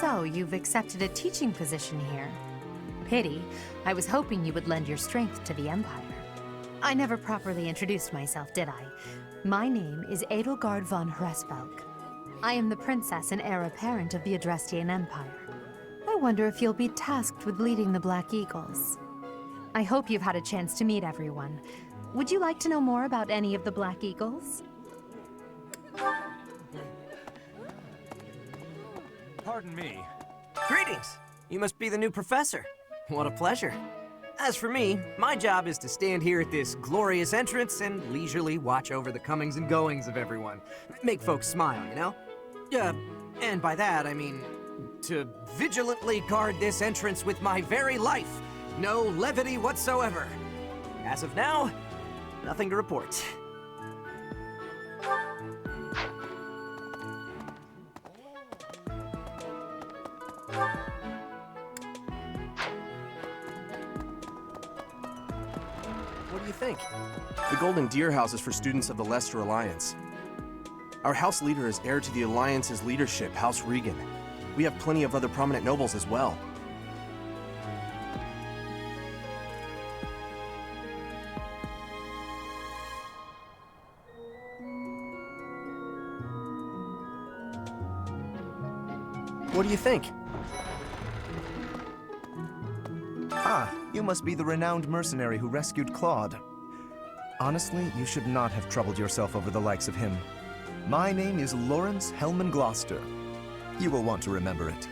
So, you've accepted a teaching position here. Pity. I was hoping you would lend your strength to the Empire. I never properly introduced myself, did I? My name is Edelgard von Hresvelk. I am the princess and heir apparent of the Adrestian Empire. I wonder if you'll be tasked with leading the Black Eagles. I hope you've had a chance to meet everyone. Would you like to know more about any of the Black Eagles? Pardon me. Greetings! You must be the new professor. What a pleasure. As for me, my job is to stand here at this glorious entrance and leisurely watch over the comings and goings of everyone. Make folks smile, you know? And by that, I mean to vigilantly guard this entrance with my very life. No levity whatsoever. As of now, nothing to report. What do you think? The Golden Deer House is for students of the Leicester Alliance. Our house leader is heir to the Alliance's leadership, House Regan. We have plenty of other prominent nobles as well. What do you think? Ah, you must be the renowned mercenary who rescued Claude. Honestly, you should not have troubled yourself over the likes of him. My name is Lawrence Hellman Gloucester. You will want to remember it.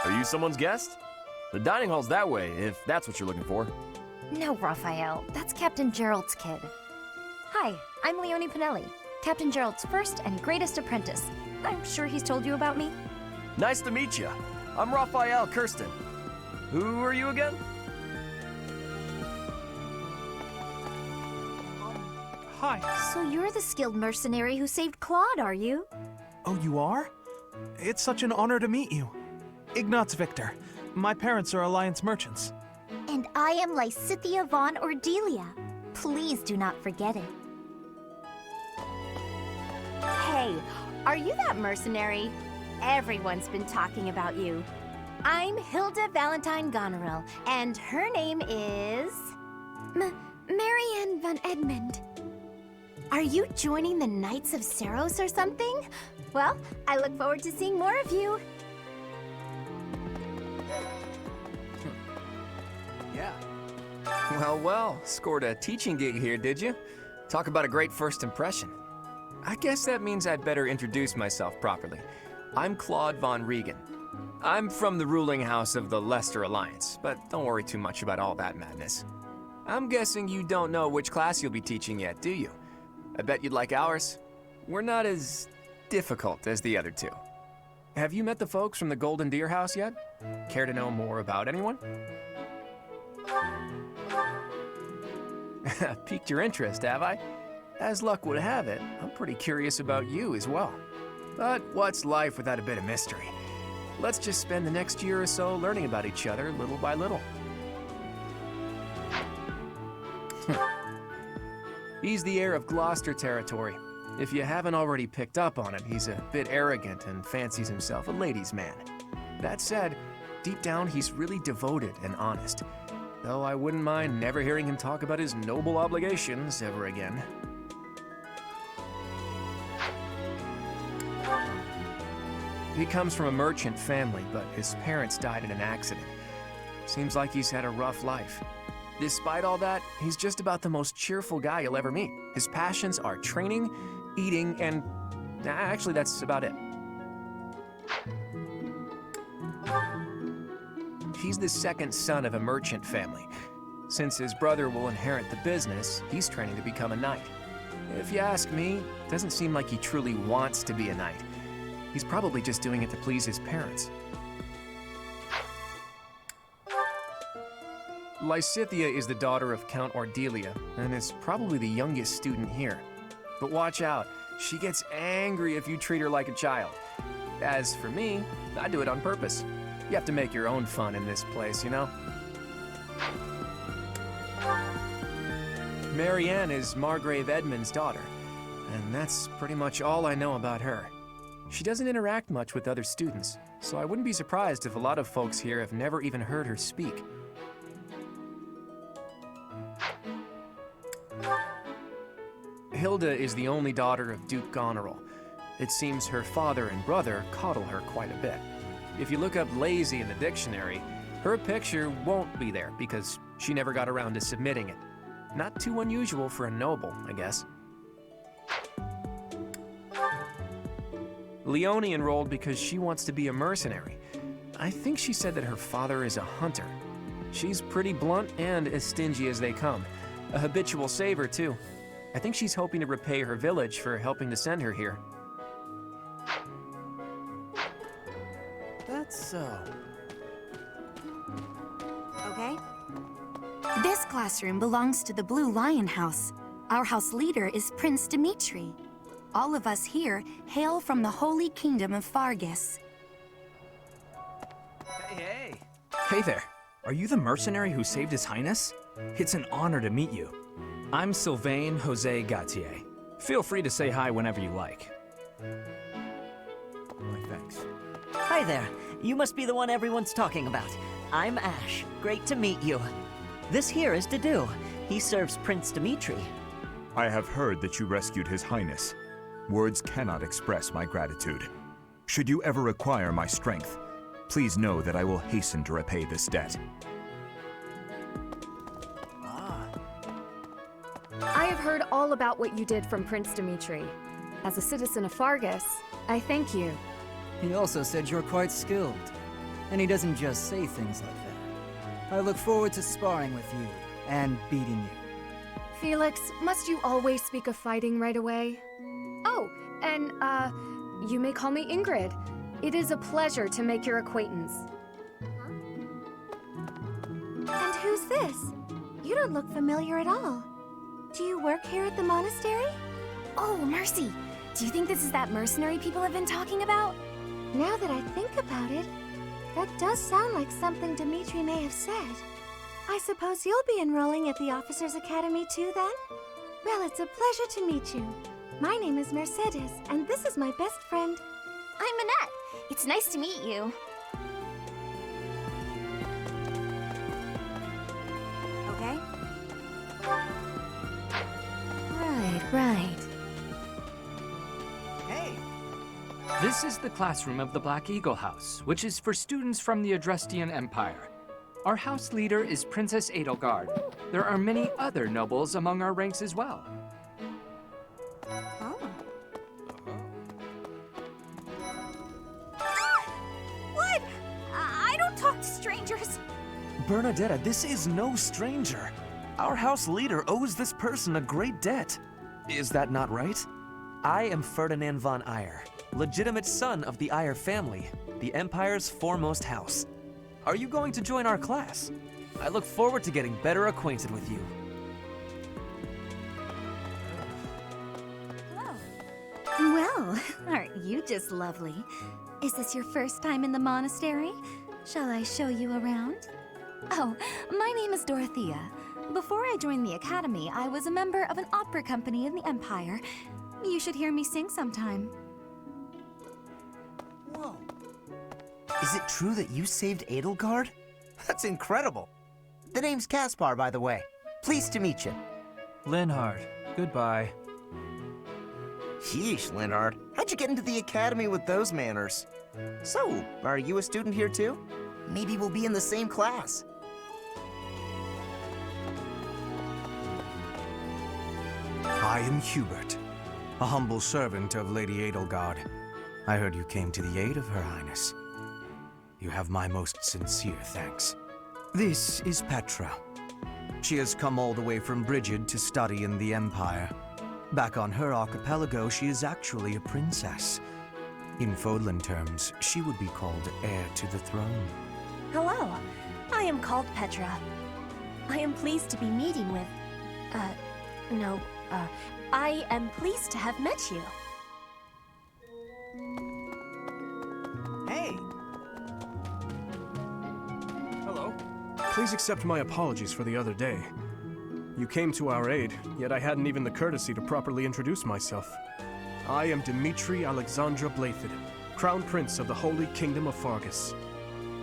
Are you someone's guest? The dining hall's that way, if that's what you're looking for. No, Raphael. That's Captain Gerald's kid. Hi, I'm Leonie Pinelli, Captain Gerald's first and greatest apprentice. I'm sure he's told you about me. Nice to meet you. I'm Raphael Kirsten. Who are you again? Hi. So you're the skilled mercenary who saved Claude, are you? Oh, you are? It's such an honor to meet you. Ignatz Victor. My parents are Alliance merchants. And I am Lysithea von Ordelia. Please do not forget it. Hey, are you that mercenary? Everyone's been talking about you. I'm Hilda Valentine Goneril, and her name is... Marianne von Edmund. Are you joining the Knights of Saros or something? Well, I look forward to seeing more of you. Yeah. Well, scored a teaching gig here, did you? Talk about a great first impression. I guess that means I'd better introduce myself properly. I'm Claude von Regan. I'm from the ruling house of the Leicester Alliance, but don't worry too much about all that madness. I'm guessing you don't know which class you'll be teaching yet, do you? I bet you'd like ours. We're not as difficult as the other two. Have you met the folks from the Golden Deer House yet? Care to know more about anyone? Piqued your interest, have I? As luck would have it, I'm pretty curious about you as well. But what's life without a bit of mystery? Let's just spend the next year or so learning about each other little by little. He's the heir of Gloucester territory. If you haven't already picked up on it, he's a bit arrogant and fancies himself a ladies' man. That said, deep down he's really devoted and honest. Though I wouldn't mind never hearing him talk about his noble obligations ever again. He comes from a merchant family, but his parents died in an accident. Seems like he's had a rough life. Despite all that, he's just about the most cheerful guy you'll ever meet. His passions are training, eating, and actually that's about it. He's the second son of a merchant family. Since his brother will inherit the business, he's training to become a knight. If you ask me, it doesn't seem like he truly wants to be a knight. He's probably just doing it to please his parents. Lysithea is the daughter of Count Ordelia, and is probably the youngest student here. But watch out, she gets angry if you treat her like a child. As for me, I do it on purpose. You have to make your own fun in this place, you know? Marianne is Margrave Edmund's daughter. And that's pretty much all I know about her. She doesn't interact much with other students, so I wouldn't be surprised if a lot of folks here have never even heard her speak. Hilda is the only daughter of Duke Goneril. It seems her father and brother coddle her quite a bit. If you look up lazy in the dictionary, her picture won't be there because she never got around to submitting it. Not too unusual for a noble, I guess. Leone enrolled because she wants to be a mercenary. I think she said that her father is a hunter. She's pretty blunt and as stingy as they come. A habitual saver, too. I think she's hoping to repay her village for helping to send her here. That's so. Okay. This classroom belongs to the Blue Lion House. Our house leader is Prince Dimitri. All of us here hail from the Holy Kingdom of Fargus. Hey! Hey there. Are you the mercenary who saved His Highness? It's an honor to meet you. I'm Sylvain Jose Gautier. Feel free to say hi whenever you like. Why, thanks. Hi there. You must be the one everyone's talking about. I'm Ash. Great to meet you. This here is Dedu. He serves Prince Dimitri. I have heard that you rescued His Highness. Words cannot express my gratitude. Should you ever require my strength, please know that I will hasten to repay this debt. I have heard all about what you did from Prince Dimitri. As a citizen of Fargus, I thank you. He also said you're quite skilled. And he doesn't just say things like that. I look forward to sparring with you and beating you. Felix, must you always speak of fighting right away? Oh, and, you may call me Ingrid. It is a pleasure to make your acquaintance. And who's this? You don't look familiar at all. Do you work here at the monastery? Oh, Mercy! Do you think this is that mercenary people have been talking about? Now that I think about it, that does sound like something Dimitri may have said. I suppose you'll be enrolling at the Officers' Academy too, then? Well, it's a pleasure to meet you. My name is Mercedes, and this is my best friend. I'm Minette. It's nice to meet you. Okay? Right. Hey! This is the classroom of the Black Eagle House, which is for students from the Adrestian Empire. Our house leader is Princess Edelgard. There are many other nobles among our ranks as well. What? I don't talk to strangers. Bernadetta, this is no stranger. Our house leader owes this person a great debt. Is that not right? I am Ferdinand von Eyre, legitimate son of the Eyre family, the Empire's foremost house. Are you going to join our class? I look forward to getting better acquainted with you. Well, aren't you just lovely? Is this your first time in the monastery? Shall I show you around? Oh, my name is Dorothea. Before I joined the academy, I was a member of an opera company in the Empire. You should hear me sing sometime. Whoa. Is it true that you saved Edelgard? That's incredible. The name's Caspar, by the way. Pleased to meet you. Linhard, goodbye. Sheesh, Linhard. How'd you get into the academy with those manners? So, are you a student here too? Maybe we'll be in the same class. I am Hubert, a humble servant of Lady Edelgard. I heard you came to the aid of Her Highness. You have my most sincere thanks. This is Petra. She has come all the way from Brigid to study in the Empire. Back on her archipelago, she is actually a princess. In Fodlan terms, she would be called heir to the throne. Hello, I am called Petra. I am pleased to be meeting with... I am pleased to have met you. Hey! Hello. Please accept my apologies for the other day. You came to our aid, yet I hadn't even the courtesy to properly introduce myself. I am Dimitri Alexandra Blathid, Crown Prince of the Holy Kingdom of Fargus.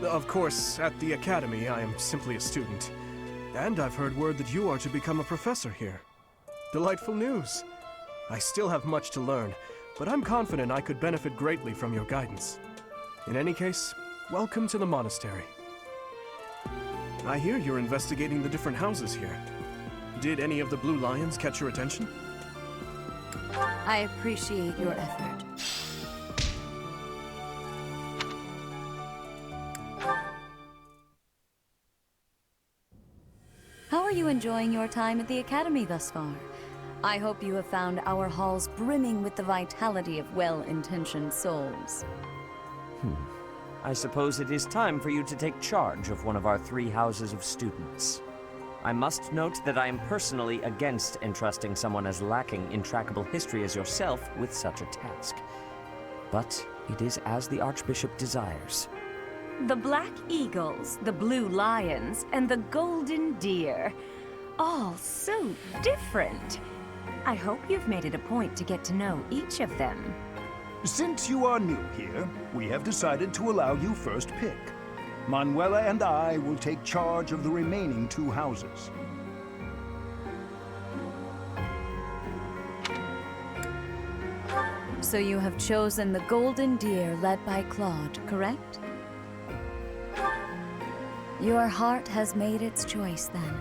Of course, at the Academy, I am simply a student. And I've heard word that you are to become a professor here. Delightful news. I still have much to learn, but I'm confident I could benefit greatly from your guidance. In any case, welcome to the monastery. I hear you're investigating the different houses here. Did any of the Blue Lions catch your attention? I appreciate your effort. How are you enjoying your time at the Academy thus far? I hope you have found our halls brimming with the vitality of well-intentioned souls. I suppose it is time for you to take charge of one of our 3 houses of students. I must note that I am personally against entrusting someone as lacking in trackable history as yourself with such a task. But it is as the Archbishop desires. The Black Eagles, the Blue Lions, and the Golden Deer. All so different. I hope you've made it a point to get to know each of them. Since you are new here, we have decided to allow you first pick. Manuela and I will take charge of the remaining 2 houses. So you have chosen the Golden Deer led by Claude, correct? Your heart has made its choice then.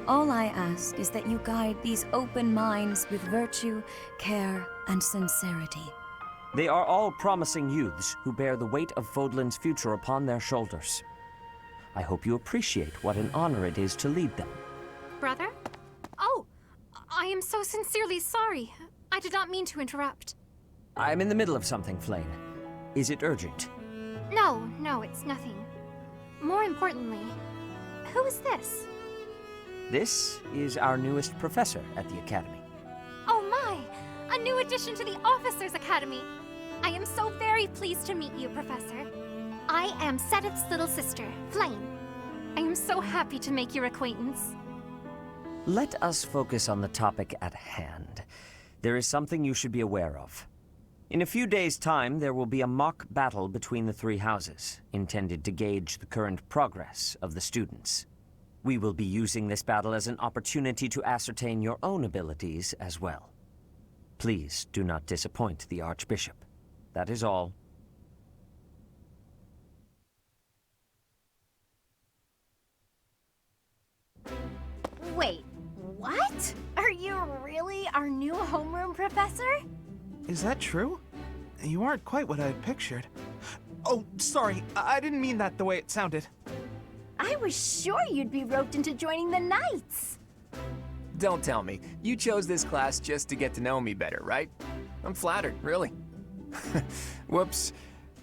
All I ask is that you guide these open minds with virtue, care, and sincerity. They are all promising youths who bear the weight of Fodlan's future upon their shoulders. I hope you appreciate what an honor it is to lead them. Brother? Oh, I am so sincerely sorry. I did not mean to interrupt. I'm in the middle of something, Flane. Is it urgent? No, it's nothing. More importantly, who is this? This is our newest professor at the Academy. Oh my! A new addition to the Officers' Academy! I am so very pleased to meet you, Professor. I am Sedith's little sister, Flame. I am so happy to make your acquaintance. Let us focus on the topic at hand. There is something you should be aware of. In a few days' time, there will be a mock battle between the 3 houses, intended to gauge the current progress of the students. We will be using this battle as an opportunity to ascertain your own abilities as well. Please do not disappoint the Archbishop. That is all. Wait, what? Are you really our new homeroom professor? Is that true? You aren't quite what I had pictured. Oh, sorry, I didn't mean that the way it sounded. I was sure you'd be roped into joining the Knights. Don't tell me. You chose this class just to get to know me better, right? I'm flattered, really. Whoops.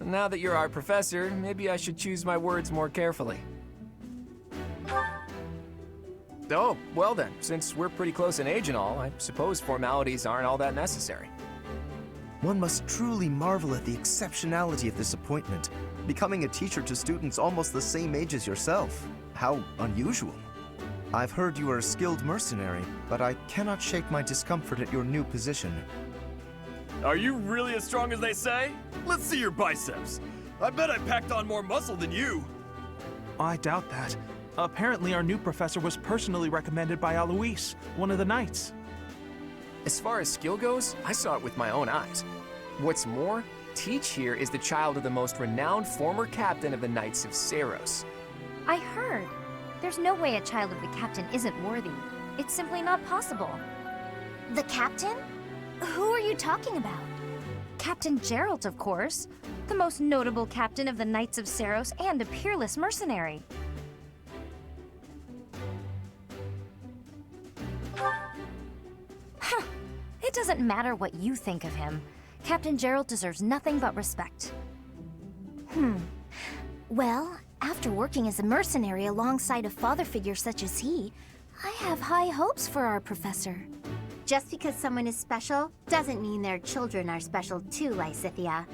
Now that you're our professor, maybe I should choose my words more carefully. Oh, well then, since we're pretty close in age and all, I suppose formalities aren't all that necessary. One must truly marvel at the exceptionality of this appointment, becoming a teacher to students almost the same age as yourself. How unusual. I've heard you are a skilled mercenary, but I cannot shake my discomfort at your new position. Are you really as strong as they say? Let's see your biceps. I bet I packed on more muscle than you. I doubt that. Apparently our new professor was personally recommended by Alois, one of the Knights. As far as skill goes, I saw it with my own eyes. What's more, Teach here is the child of the most renowned former captain of the Knights of Saros. I heard. There's no way a child of the captain isn't worthy. It's simply not possible. The captain? Who are you talking about? Captain Geralt, of course. The most notable captain of the Knights of Saros and a peerless mercenary. Huh. It doesn't matter what you think of him. Captain Geralt deserves nothing but respect. Well, after working as a mercenary alongside a father figure such as he, I have high hopes for our professor. Just because someone is special doesn't mean their children are special too, Lysithia.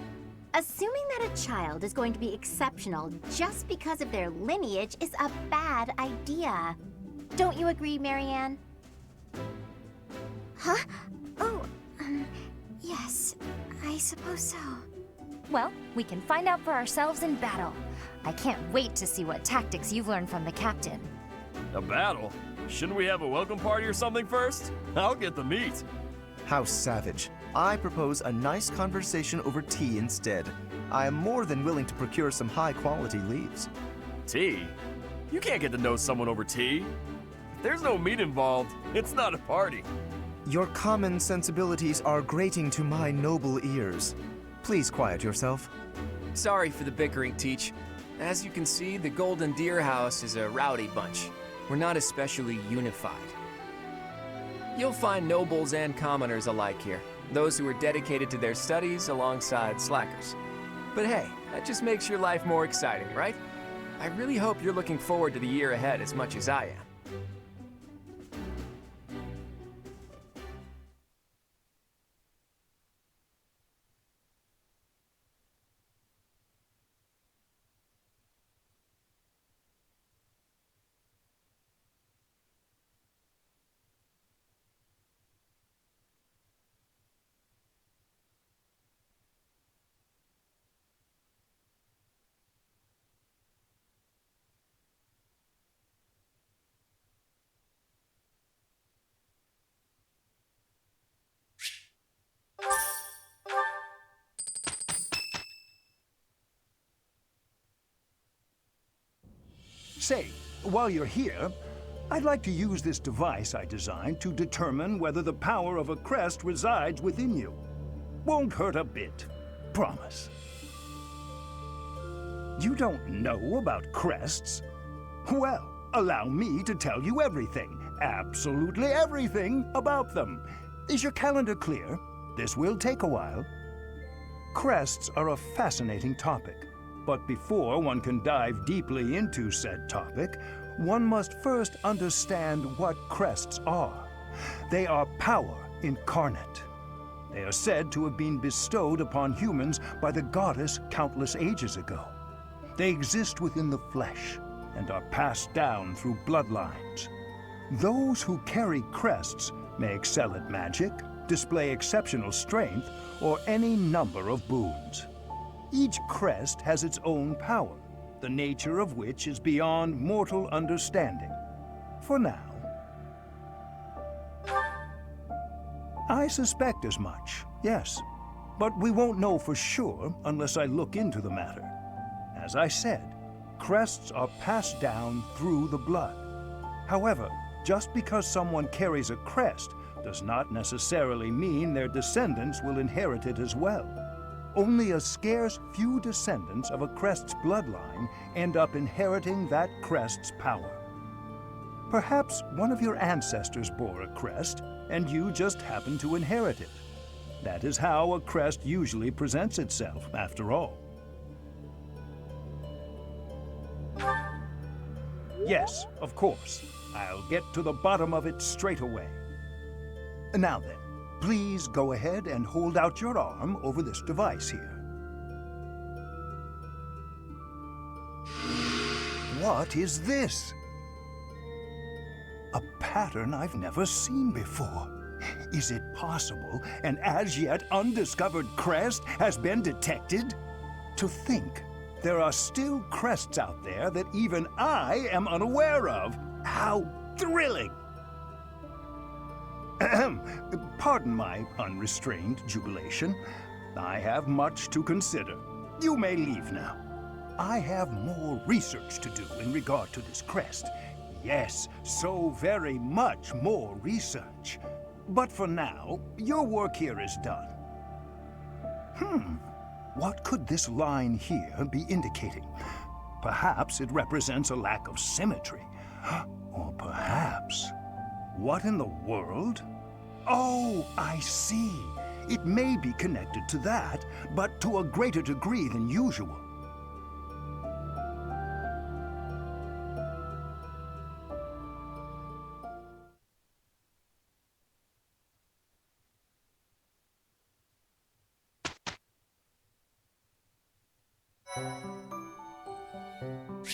Assuming that a child is going to be exceptional just because of their lineage is a bad idea. Don't you agree, Marianne? Huh? Oh, yes, I suppose so. Well, we can find out for ourselves in battle. I can't wait to see what tactics you've learned from the captain. A battle? Shouldn't we have a welcome party or something first? I'll get the meat. How savage. I propose a nice conversation over tea instead. I am more than willing to procure some high-quality leaves. Tea? You can't get to know someone over tea. If there's no meat involved, it's not a party. Your common sensibilities are grating to my noble ears. Please quiet yourself. Sorry for the bickering, Teach. As you can see, the Golden Deer House is a rowdy bunch. We're not especially unified. You'll find nobles and commoners alike here, those who are dedicated to their studies alongside slackers. But hey, that just makes your life more exciting, right? I really hope you're looking forward to the year ahead as much as I am. Say, while you're here, I'd like to use this device I designed to determine whether the power of a crest resides within you. Won't hurt a bit. Promise. You don't know about crests? Well, allow me to tell you everything, absolutely everything about them. Is your calendar clear? This will take a while. Crests are a fascinating topic. But before one can dive deeply into said topic, one must first understand what crests are. They are power incarnate. They are said to have been bestowed upon humans by the goddess countless ages ago. They exist within the flesh and are passed down through bloodlines. Those who carry crests may excel at magic, display exceptional strength, or any number of boons. Each crest has its own power, the nature of which is beyond mortal understanding. For now. I suspect as much, yes. But we won't know for sure unless I look into the matter. As I said, crests are passed down through the blood. However, just because someone carries a crest does not necessarily mean their descendants will inherit it as well. Only a scarce few descendants of a crest's bloodline end up inheriting that crest's power. Perhaps one of your ancestors bore a crest, and you just happen to inherit it. That is how a crest usually presents itself, after all. Yes, of course. I'll get to the bottom of it straight away. Now then, please go ahead and hold out your arm over this device here. What is this? A pattern I've never seen before. Is it possible an as yet undiscovered crest has been detected? To think there are still crests out there that even I am unaware of. How thrilling! Pardon my unrestrained jubilation. I have much to consider. You may leave now. I have more research to do in regard to this crest. Yes, so very much more research. But for now, your work here is done. What could this line here be indicating? Perhaps it represents a lack of symmetry. Or perhaps... What in the world? Oh, I see. It may be connected to that, but to a greater degree than usual.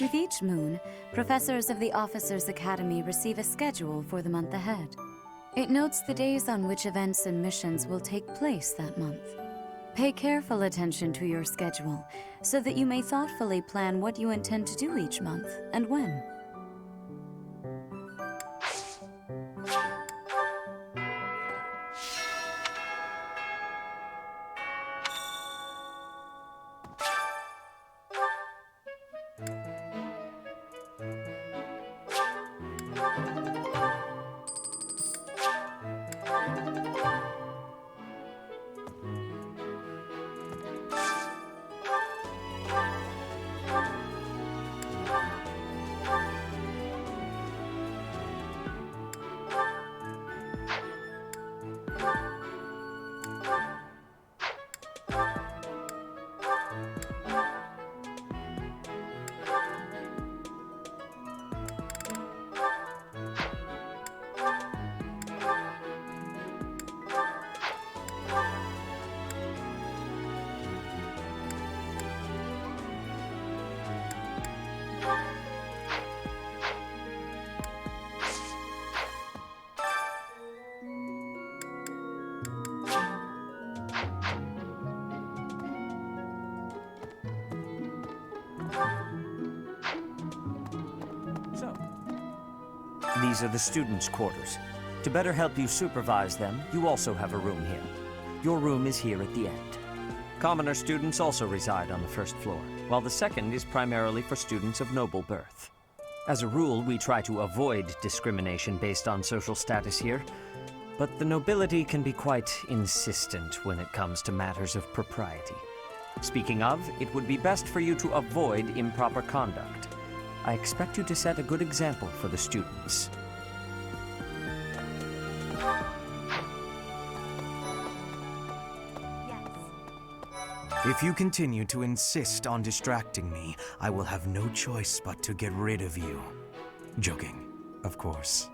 With each moon, professors of the Officers' Academy receive a schedule for the month ahead. It notes the days on which events and missions will take place that month. Pay careful attention to your schedule so that you may thoughtfully plan what you intend to do each month and when. These are the students' quarters. To better help you supervise them, you also have a room here. Your room is here at the end. Commoner students also reside on the first floor, while the second is primarily for students of noble birth. As a rule, we try to avoid discrimination based on social status here, but the nobility can be quite insistent when it comes to matters of propriety. Speaking of, it would be best for you to avoid improper conduct. I expect you to set a good example for the students. If you continue to insist on distracting me, I will have no choice but to get rid of you. Joking, of course.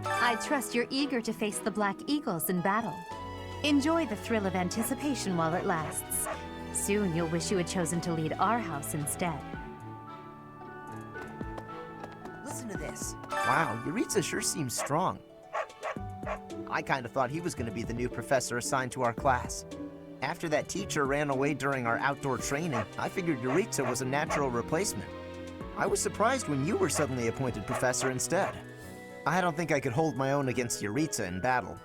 I trust you're eager to face the Black Eagles in battle. Enjoy the thrill of anticipation while it lasts. Soon you'll wish you had chosen to lead our house instead. Listen to this. Wow, Yuritsa sure seems strong. I kind of thought he was going to be the new professor assigned to our class. After that teacher ran away during our outdoor training, I figured Yuritsa was a natural replacement. I was surprised when you were suddenly appointed professor instead. I don't think I could hold my own against Yuritsa in battle.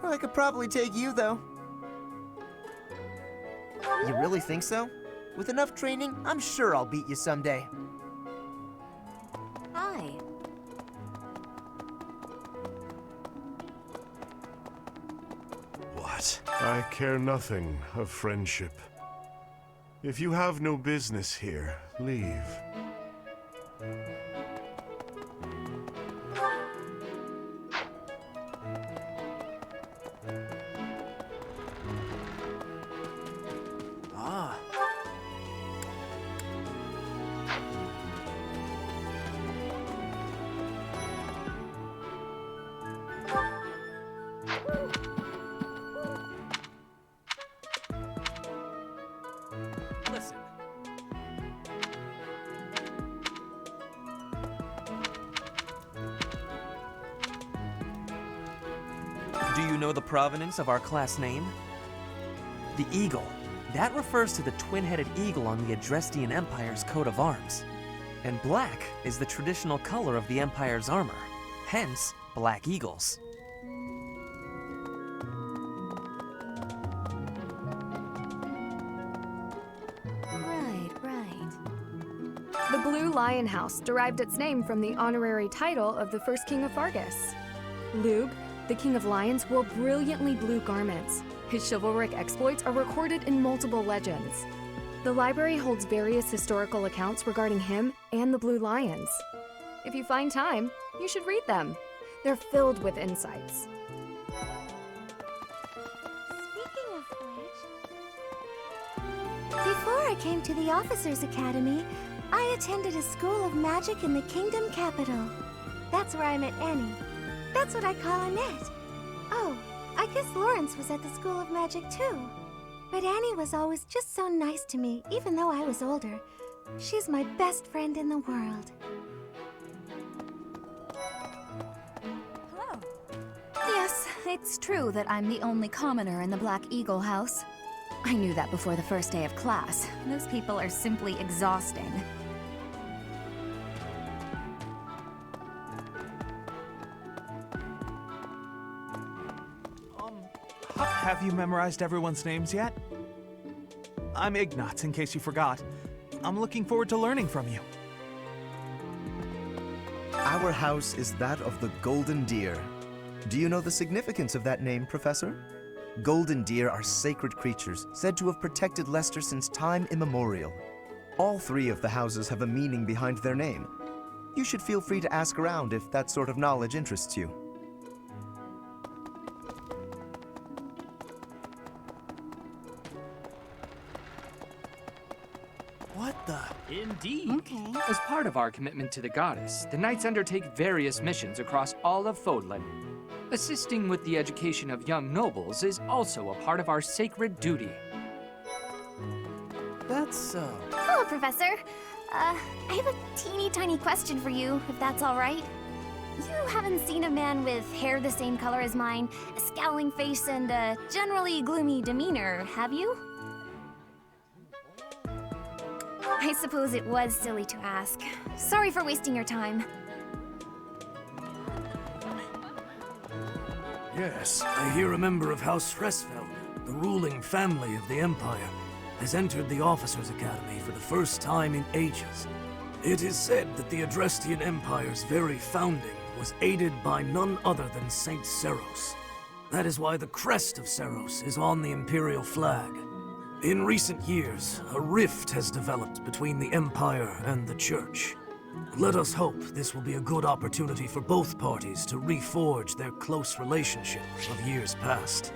I could probably take you, though. You really think so? With enough training, I'm sure I'll beat you someday. Hi. What? I care nothing of friendship. If you have no business here, leave. Listen. Do you know the provenance of our class name? The eagle. That refers to the twin-headed eagle on the Adrestian Empire's coat of arms. And black is the traditional color of the Empire's armor, hence black eagles. The Blue Lion House derived its name from the honorary title of the first king of Fargus. Lugh, the king of lions, wore brilliantly blue garments. His chivalric exploits are recorded in multiple legends. The library holds various historical accounts regarding him and the Blue Lions. If you find time, you should read them. They're filled with insights. Speaking of which, before I came to the Officers' Academy, I attended a school of magic in the kingdom capital. That's where I met Annie. That's what I call Annette. Oh, I guess Lawrence was at the School of Magic too. But Annie was always just so nice to me, even though I was older. She's my best friend in the world. it's true that I'm the only commoner in the Black Eagle house. I knew that before the first day of class. Those people are simply exhausting. Have you memorized everyone's names yet? I'm Ignatz, in case you forgot. I'm looking forward to learning from you. Our house is that of the Golden Deer. Do you know the significance of that name, Professor? Golden deer are sacred creatures, said to have protected Leicester since time immemorial. All three of the houses have a meaning behind their name. You should feel free to ask around if that sort of knowledge interests you. What the? Indeed. Okay. As part of our commitment to the goddess, the Knights undertake various missions across all of Fodlan. Assisting with the education of young nobles is also a part of our sacred duty. That's, Hello, Professor. I have a teeny tiny question for you, if that's all right. You haven't seen a man with hair the same color as mine, a scowling face, and a generally gloomy demeanor, have you? I suppose it was silly to ask. Sorry for wasting your time. Yes, I hear a member of House Fressfeld, the ruling family of the Empire, has entered the Officers' Academy for the first time in ages. It is said that the Adrestian Empire's very founding was aided by none other than Saint Seros. That is why the crest of Seros is on the Imperial flag. In recent years, a rift has developed between the Empire and the Church. Let us hope this will be a good opportunity for both parties to reforge their close relationship of years past.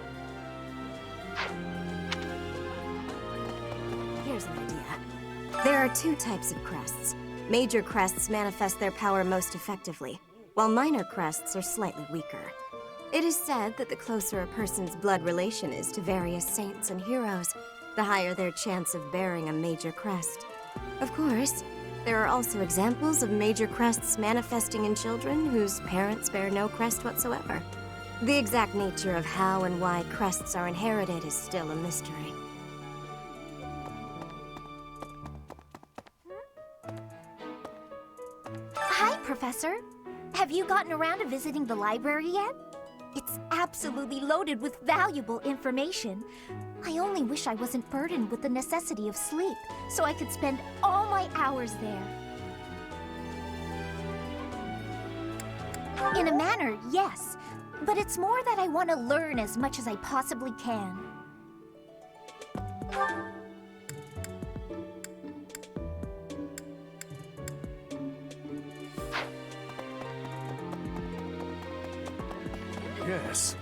Here's an idea. There are two types of crests. Major crests manifest their power most effectively, while minor crests are slightly weaker. It is said that the closer a person's blood relation is to various saints and heroes, the higher their chance of bearing a major crest. Of course, there are also examples of major crests manifesting in children whose parents bear no crest whatsoever. The exact nature of how and why crests are inherited is still a mystery. Hi, Professor. Have you gotten around to visiting the library yet? It's absolutely loaded with valuable information. I only wish I wasn't burdened with the necessity of sleep, so I could spend all my hours there. In a manner, yes. But it's more that I want to learn as much as I possibly can. Yes.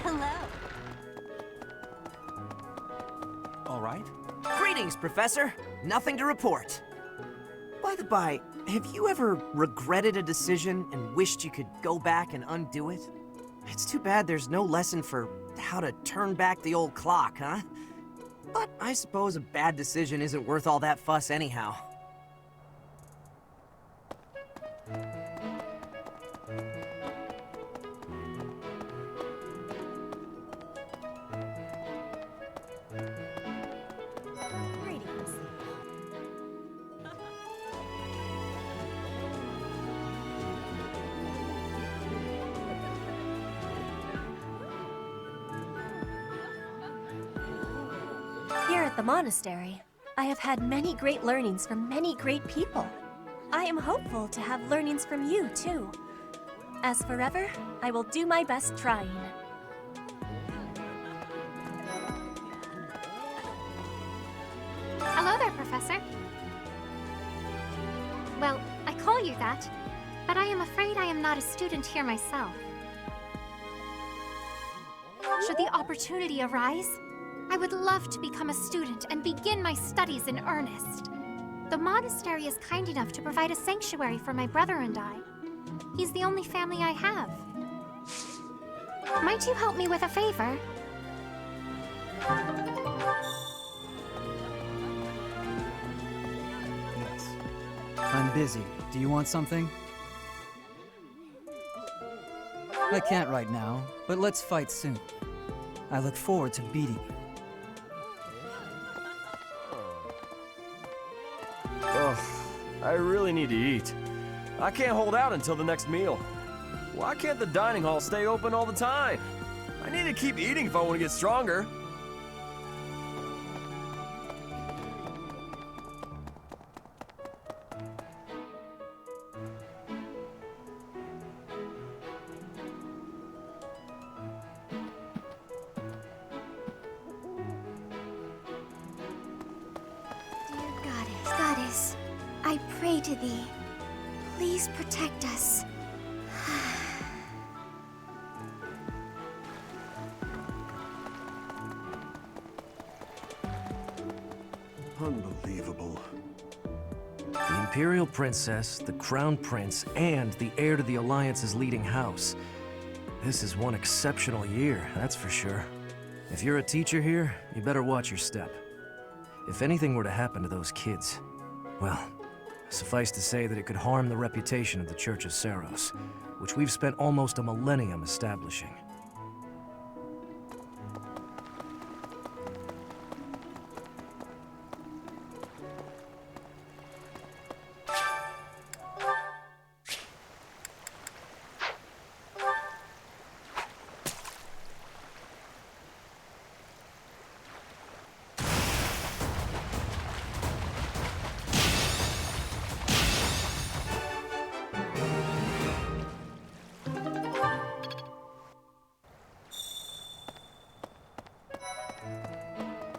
Hello. All right. Greetings, Professor. Nothing to report. By the by, have you ever regretted a decision and wished you could go back and undo it? It's too bad there's no lesson for how to turn back the old clock, huh? But I suppose a bad decision isn't worth all that fuss anyhow. Here at the monastery, I have had many great learnings from many great people. I am hopeful to have learnings from you, too. As forever, I will do my best trying. Hello there, Professor. Well, I call you that, but I am afraid I am not a student here myself. Should the opportunity arise, I would love to become a student and begin my studies in earnest. The monastery is kind enough to provide a sanctuary for my brother and I. He's the only family I have. Might you help me with a favor? Yes. I'm busy. Do you want something? I can't right now, but let's fight soon. I look forward to beating you. Ugh, I really need to eat. I can't hold out until the next meal. Why can't the dining hall stay open all the time? I need to keep eating if I want to get stronger. Goddess, I pray to thee. Please protect us. Unbelievable. The Imperial Princess, the Crown Prince, and the heir to the Alliance's leading house. This is one exceptional year, that's for sure. If you're a teacher here, you better watch your step. If anything were to happen to those kids, well, suffice to say that it could harm the reputation of the Church of Saros, which we've spent almost a millennium establishing.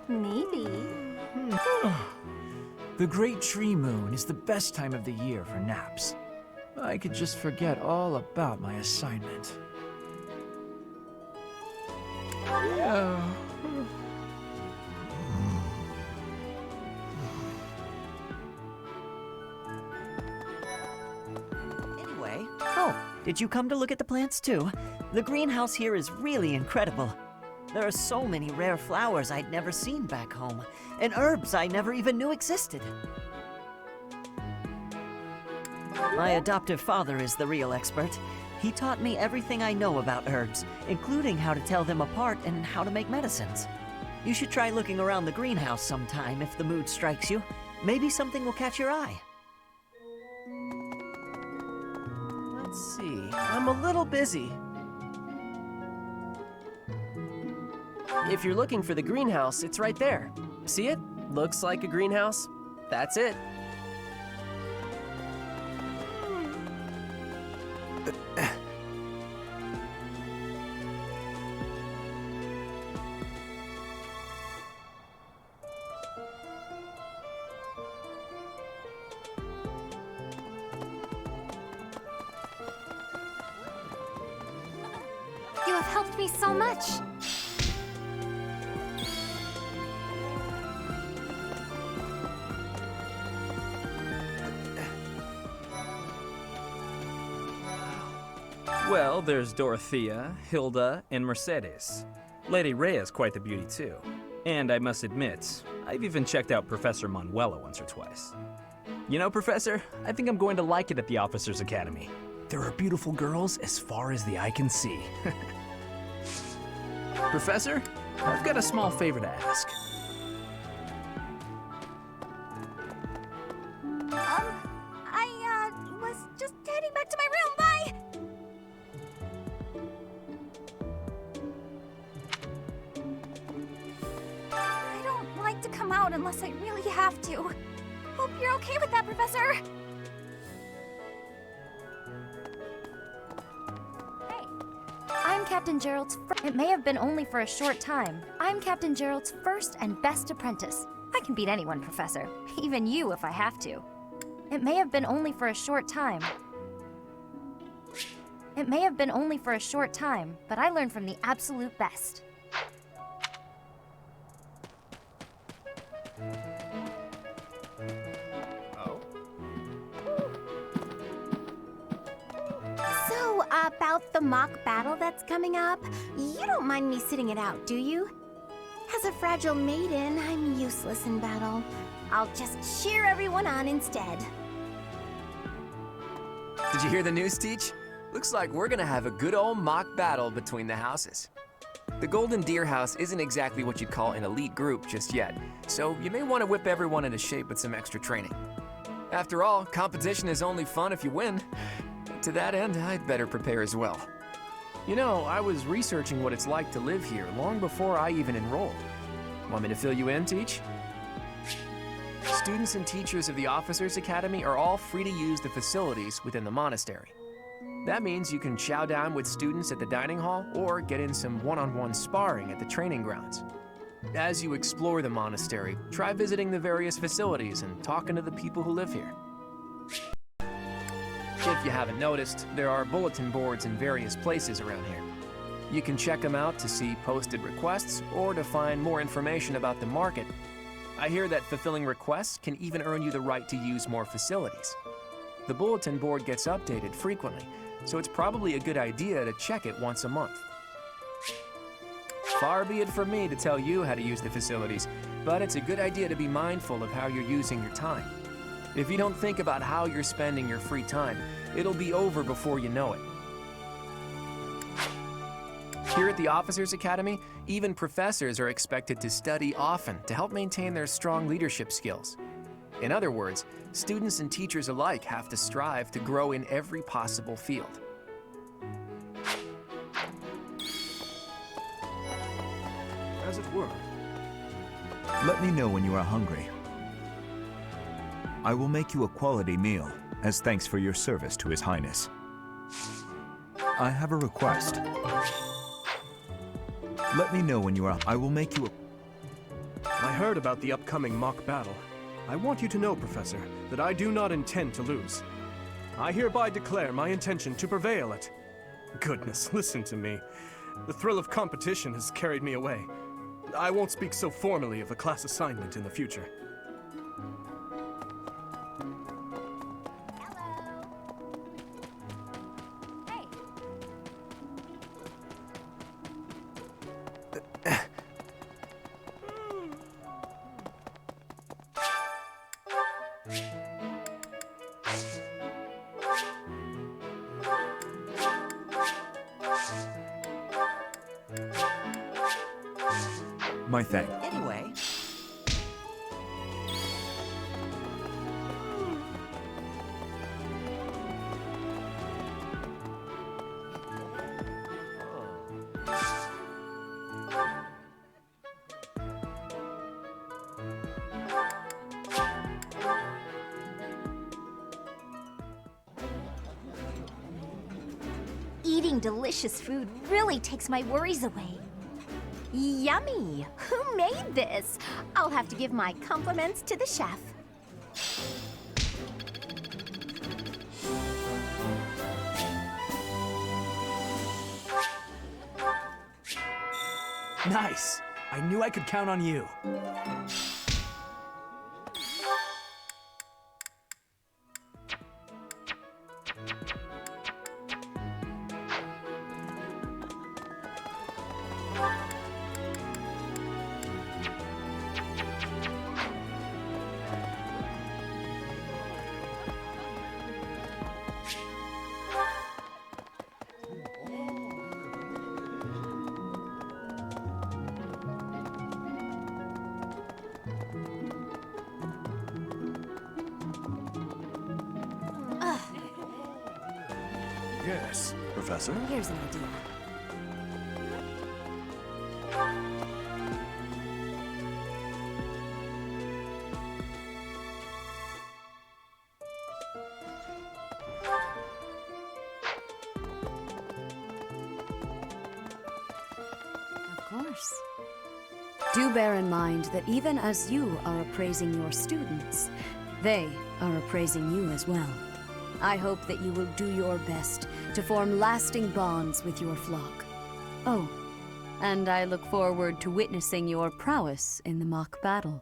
Maybe. The Great Tree Moon is the best time of the year for naps. I could just forget all about my assignment. Yeah. Anyway, oh, did you come to look at the plants too? The greenhouse here is really incredible. There are so many rare flowers I'd never seen back home, and herbs I never even knew existed. My adoptive father is the real expert. He taught me everything I know about herbs, including how to tell them apart and how to make medicines. You should try looking around the greenhouse sometime if the mood strikes you. Maybe something will catch your eye. Let's see. I'm a little busy. If you're looking for the greenhouse, it's right there. See it? Looks like a greenhouse. That's it. You have helped me so much. Well, there's Dorothea, Hilda, and Mercedes. Lady Rhea's quite the beauty, too. And I must admit, I've even checked out Professor Manuela once or twice. You know, Professor, I think I'm going to like it at the Officers' Academy. There are beautiful girls as far as the eye can see. Professor, I've got a small favor to ask. I was just heading back to my room. Bye! I don't like to come out unless I really have to. Hope you're okay with that, Professor. I'm Captain Gerald's It may have been only for a short time. I'm Captain Gerald's first and best apprentice. I can beat anyone, Professor. Even you if I have to. It may have been only for a short time. It may have been only for a short time, but I learned from the absolute best. So, about the mock battle that's coming up, you don't mind me sitting it out, do you? As a fragile maiden, I'm useless in battle. I'll just cheer everyone on instead. Did you hear the news, Teach? Looks like we're gonna have a good old mock battle between the houses. The Golden Deer House isn't exactly what you'd call an elite group just yet, so you may want to whip everyone into shape with some extra training. After all, competition is only fun if you win. To that end, I'd better prepare as well. You know, I was researching what it's like to live here long before I even enrolled. Want me to fill you in, Teach? Students and teachers of the Officers Academy are all free to use the facilities within the monastery. That means you can chow down with students at the dining hall or get in some one-on-one sparring at the training grounds. As you explore the monastery, try visiting the various facilities and talking to the people who live here. If you haven't noticed, there are bulletin boards in various places around here. You can check them out to see posted requests or to find more information about the market. I hear that fulfilling requests can even earn you the right to use more facilities. The bulletin board gets updated frequently, so it's probably a good idea to check it once a month. Far be it from me to tell you how to use the facilities, but it's a good idea to be mindful of how you're using your time. If you don't think about how you're spending your free time, it'll be over before you know it. Here at the Officers Academy, even professors are expected to study often to help maintain their strong leadership skills. In other words, students and teachers alike have to strive to grow in every possible field. As it were. Let me know when you are hungry. I will make you a quality meal, as thanks for your service to His Highness. I have a request. Let me know when you are... I will make you a... I heard about the upcoming mock battle. I want you to know, Professor, that I do not intend to lose. I hereby declare my intention to prevail at... Goodness, listen to me. The thrill of competition has carried me away. I won't speak so formally of a class assignment in the future. My thanks. Anyway... Eating delicious food really takes my worries away. Yummy! Who made this? I'll have to give my compliments to the chef. Nice! I knew I could count on you. Yes, Professor? Here's an idea. Of course. Do bear in mind that even as you are appraising your students, they are appraising you as well. I hope that you will do your best to form lasting bonds with your flock. Oh, and I look forward to witnessing your prowess in the mock battle.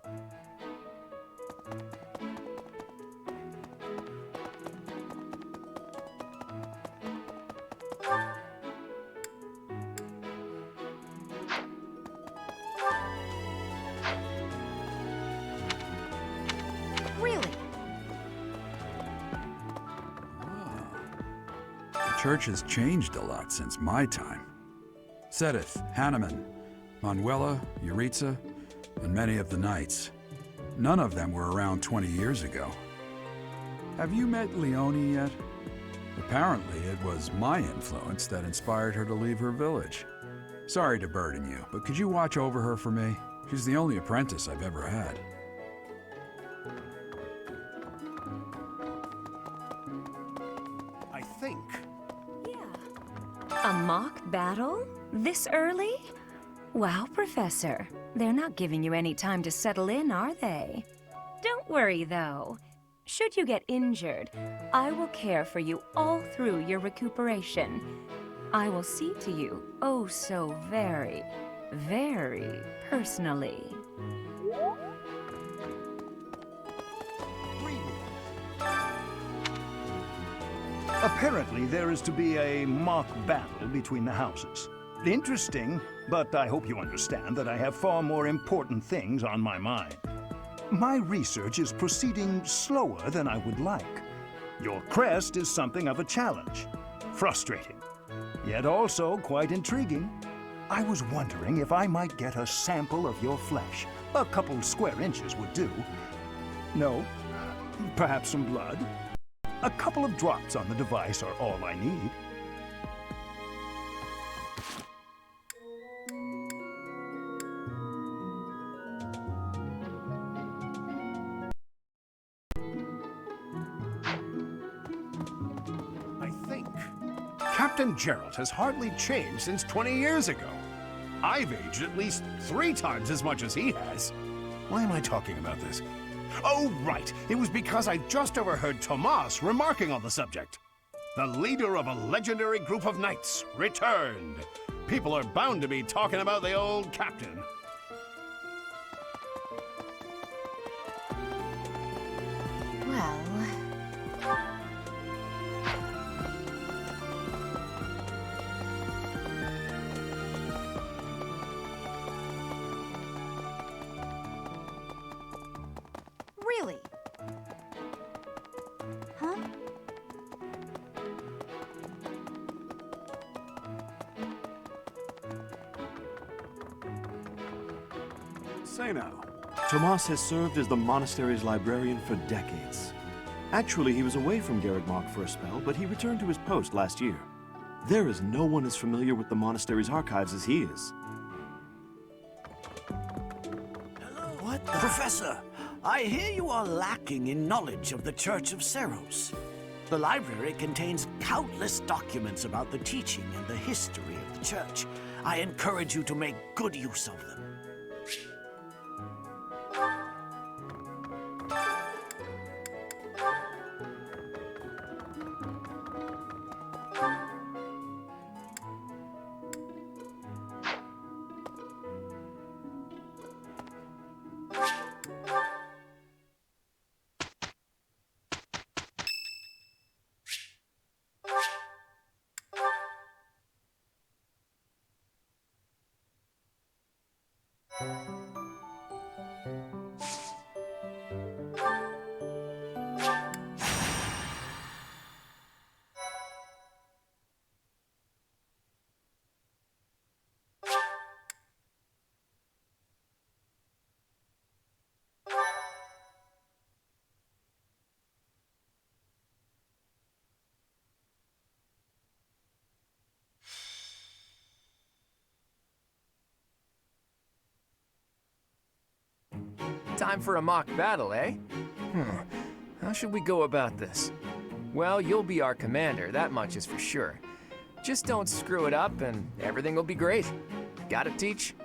church has changed a lot since my time. Sedith, Hanneman, Manuela, Yuritsa, and many of the knights. None of them were around 20 years ago. Have you met Leonie yet? Apparently, it was my influence that inspired her to leave her village. Sorry to burden you, but could you watch over her for me? She's the only apprentice I've ever had. I think. A mock battle? This early? Wow, Professor. They're not giving you any time to settle in, are they? Don't worry, though. Should you get injured, I will care for you all through your recuperation. I will see to you oh so very, very personally. Apparently, there is to be a mock battle between the houses. Interesting, but I hope you understand that I have far more important things on my mind. My research is proceeding slower than I would like. Your crest is something of a challenge. Frustrating, yet also quite intriguing. I was wondering if I might get a sample of your flesh. A couple square inches would do. No? Perhaps some blood? A couple of drops on the device are all I need. I think. Captain Gerald has hardly changed since 20 years ago. I've aged at least 3 times as much as he has. Why am I talking about this? Oh, right. It was because I just overheard Tomas remarking on the subject. The leader of a legendary group of knights returned. People are bound to be talking about the old captain. Well... Really? Huh? Say now, Tomas has served as the monastery's librarian for decades. Actually, he was away from Garrigmark for a spell, but he returned to his post last year. There is no one as familiar with the monastery's archives as he is. What the? Professor, I hear you are lacking in knowledge of the Church of Seros. The library contains countless documents about the teaching and the history of the Church. I encourage you to make good use of them. Time for a mock battle, eh? How should we go about this? Well, you'll be our commander, that much is for sure. Just don't screw it up and everything will be great. Got it, Teach?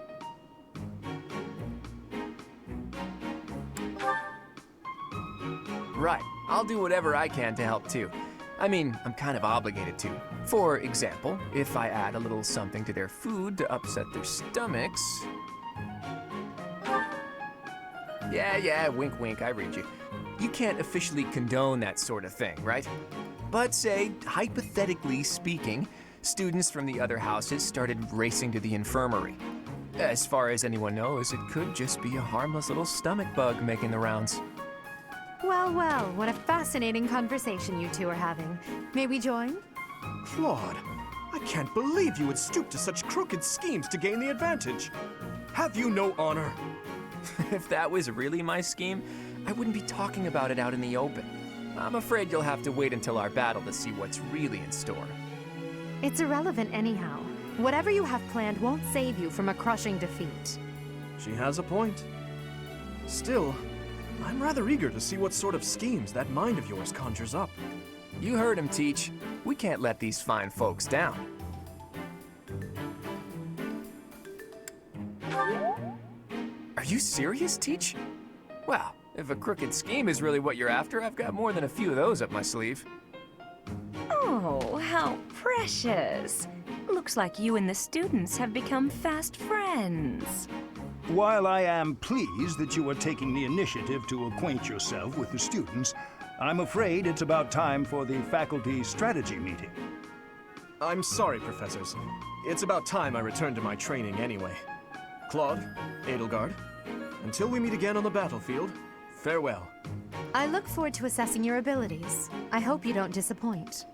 Right, I'll do whatever I can to help too. I mean, I'm kind of obligated to. For example, if I add a little something to their food to upset their stomachs... Yeah, wink wink, I read you. You can't officially condone that sort of thing, right? But say, hypothetically speaking, students from the other houses started racing to the infirmary. As far as anyone knows, it could just be a harmless little stomach bug making the rounds. Well, well, what a fascinating conversation you two are having. May we join? Claude, I can't believe you would stoop to such crooked schemes to gain the advantage. Have you no honor? If that was really my scheme, I wouldn't be talking about it out in the open. I'm afraid you'll have to wait until our battle to see what's really in store. It's irrelevant anyhow. Whatever you have planned won't save you from a crushing defeat. She has a point. Still, I'm rather eager to see what sort of schemes that mind of yours conjures up. You heard him, Teach. We can't let these fine folks down. Are you serious, Teach? Well, if a crooked scheme is really what you're after, I've got more than a few of those up my sleeve. Oh, how precious. Looks like you and the students have become fast friends. While I am pleased that you are taking the initiative to acquaint yourself with the students, I'm afraid it's about time for the faculty strategy meeting. I'm sorry, professors. It's about time I returned to my training anyway. Claude, Edelgard, until we meet again on the battlefield, farewell. I look forward to assessing your abilities. I hope you don't disappoint.